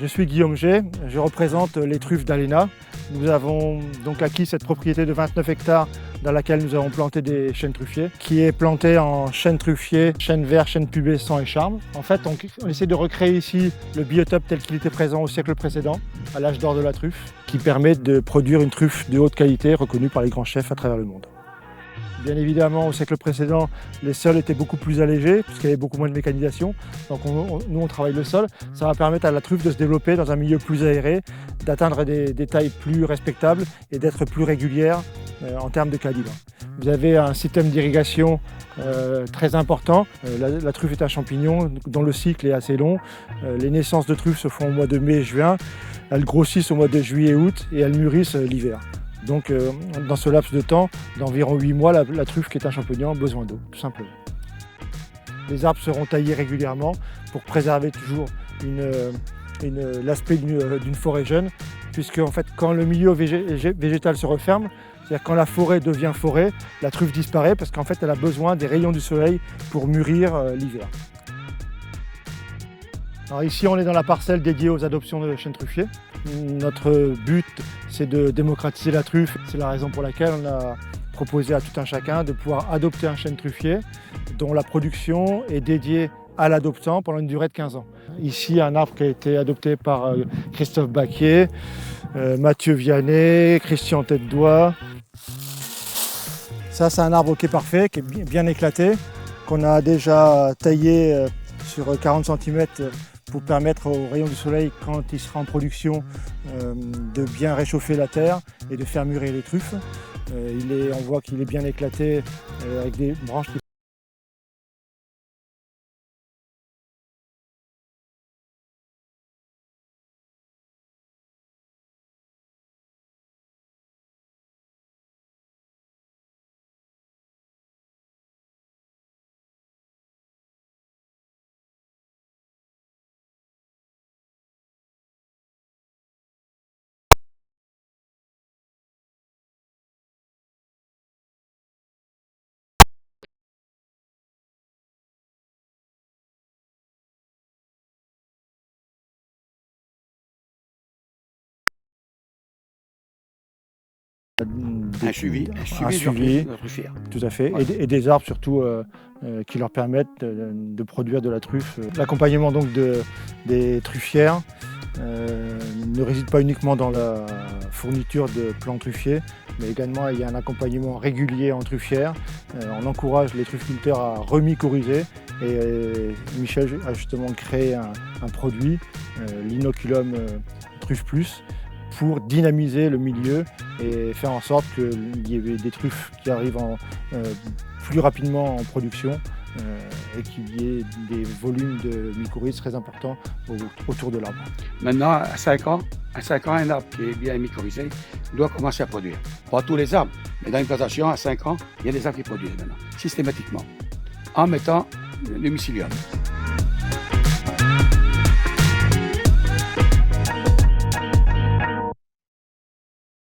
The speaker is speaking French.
Je suis Guillaume G, je représente les truffes d'Alena. Nous avons donc acquis cette propriété de 29 hectares dans laquelle nous avons planté des chênes truffiers, qui est plantée en chêne truffier, chêne vert, chêne pubescent et charme. En fait, on essaie de recréer ici le biotope tel qu'il était présent au siècle précédent, à l'âge d'or de la truffe, qui permet de produire une truffe de haute qualité reconnue par les grands chefs à travers le monde. Bien évidemment, au siècle précédent, les sols étaient beaucoup plus allégés, puisqu'il y avait beaucoup moins de mécanisation. Donc nous, on travaille le sol. Ça va permettre à la truffe de se développer dans un milieu plus aéré, d'atteindre des tailles plus respectables et d'être plus régulière en termes de calibre. Vous avez un système d'irrigation très important. La truffe est un champignon dont le cycle est assez long. Les naissances de truffes se font au mois de mai et juin. Elles grossissent au mois de juillet et août et elles mûrissent l'hiver. Donc dans ce laps de temps, d'environ 8 mois, la truffe qui est un champignon a besoin d'eau, tout simplement. Les arbres seront taillés régulièrement pour préserver toujours l'aspect d'une forêt jeune, puisque en fait, quand le milieu végétal se referme, c'est-à-dire quand la forêt devient forêt, la truffe disparaît parce qu'en fait elle a besoin des rayons du soleil pour mûrir l'hiver. Alors ici on est dans la parcelle dédiée aux adoptions de chênes truffiers. Notre but c'est de démocratiser la truffe. C'est la raison pour laquelle on a proposé à tout un chacun de pouvoir adopter un chêne truffier dont la production est dédiée à l'adoptant pendant une durée de 15 ans. Ici un arbre qui a été adopté par Christophe Baquier, Mathieu Vianney, Christian Tête-Doigt. Ça c'est un arbre qui est parfait, qui est bien éclaté, qu'on a déjà taillé sur 40 cm pour permettre aux rayons du soleil, quand il sera en production, de bien réchauffer la terre et de faire mûrir les truffes. On voit qu'il est bien éclaté avec des branches qui Un suivi truffière. Tout à fait, Ouais. et des arbres surtout qui leur permettent de produire de la truffe. L'accompagnement donc des truffières ne réside pas uniquement dans la fourniture de plants truffiers, mais également il y a un accompagnement régulier en truffières. On encourage les trufficulteurs à remycorhizer et Michel a justement créé un produit, l'Inoculum Truffe Plus, pour dynamiser le milieu et faire en sorte qu'il y ait des truffes qui arrivent plus rapidement en production et qu'il y ait des volumes de mycorhizes très importants autour de l'arbre. Maintenant, à 5 ans, un arbre qui est bien mycorhizé doit commencer à produire. Pas tous les arbres, mais dans une plantation, à 5 ans, il y a des arbres qui produisent maintenant, systématiquement, en mettant le mycélium.